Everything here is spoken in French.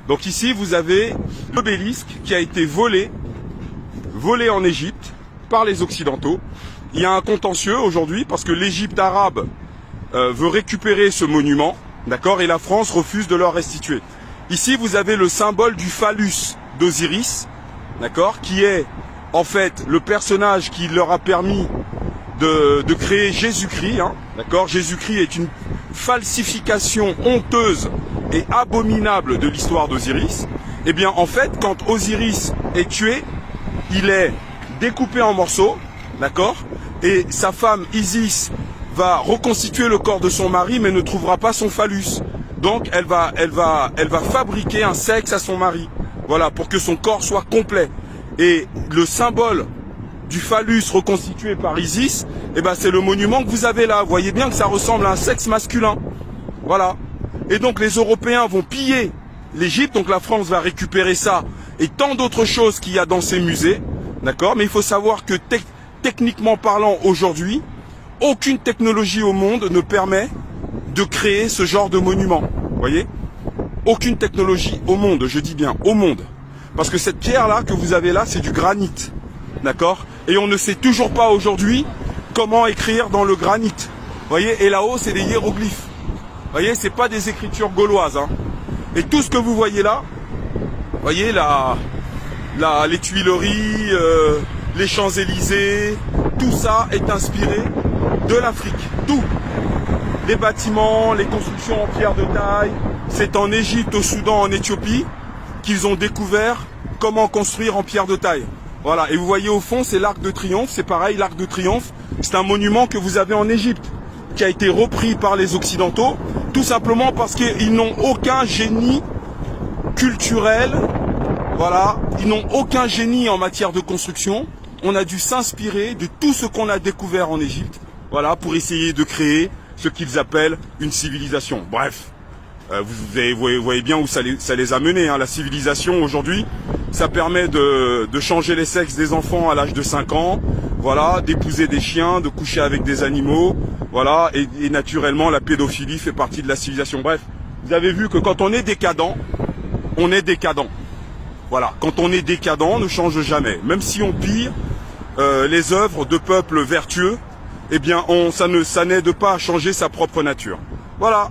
Donc ici, vous avez l'obélisque qui a été volé en Égypte par les Occidentaux. Il y a un contentieux aujourd'hui parce que l'Égypte arabe veut récupérer ce monument, d'accord, et la France refuse de leur restituer. Ici, vous avez le symbole du phallus d'Osiris, d'accord, qui est en fait le personnage qui leur a permis de créer Jésus-Christ, hein, d'accord. Jésus-Christ est une falsification honteuse et abominable de l'histoire d'Osiris. Eh bien, en fait, quand Osiris est tué, il est découpé en morceaux, d'accord, et sa femme Isis va reconstituer le corps de son mari, mais ne trouvera pas son phallus. Donc, elle va fabriquer un sexe à son mari, voilà, pour que son corps soit complet. Et le symbole du phallus reconstitué par Isis, eh ben, c'est le monument que vous avez là. Vous voyez bien que ça ressemble à un sexe masculin. Voilà. Et donc les Européens vont piller l'Égypte, donc la France va récupérer ça et tant d'autres choses qu'il y a dans ces musées, d'accord. Mais il faut savoir que techniquement parlant aujourd'hui, aucune technologie au monde ne permet de créer ce genre de monument. Vous voyez? Aucune technologie au monde, je dis bien au monde. Parce que cette pierre-là que vous avez là, c'est du granit. D'accord? Et on ne sait toujours pas aujourd'hui comment écrire dans le granit. Vous voyez? Et là-haut, c'est des hiéroglyphes. Vous voyez? C'est pas des écritures gauloises. Hein. Et tout ce que vous voyez là, vous voyez les Tuileries, les Champs-Élysées, tout ça est inspiré de l'Afrique. Tout. Les bâtiments, les constructions en pierre de taille, c'est en Égypte, au Soudan, en Éthiopie qu'ils ont découvert comment construire en pierre de taille. Voilà, et vous voyez au fond, c'est l'Arc de Triomphe, c'est pareil, l'Arc de Triomphe, c'est un monument que vous avez en Égypte, qui a été repris par les Occidentaux, tout simplement parce qu'ils n'ont aucun génie culturel, voilà, ils n'ont aucun génie en matière de construction. On a dû s'inspirer de tout ce qu'on a découvert en Égypte, voilà, pour essayer de créer ce qu'ils appellent une civilisation. Bref, vous voyez bien où ça les a menés, hein. La civilisation aujourd'hui, ça permet de changer les sexes des enfants à l'âge de 5 ans, voilà, d'épouser des chiens, de coucher avec des animaux, voilà, et naturellement la pédophilie fait partie de la civilisation. Bref, vous avez vu que quand on est décadent, on est décadent. Voilà, quand on est décadent, on ne change jamais. Même si on pille les œuvres de peuples vertueux, eh bien ça n'aide pas à changer sa propre nature. Voilà.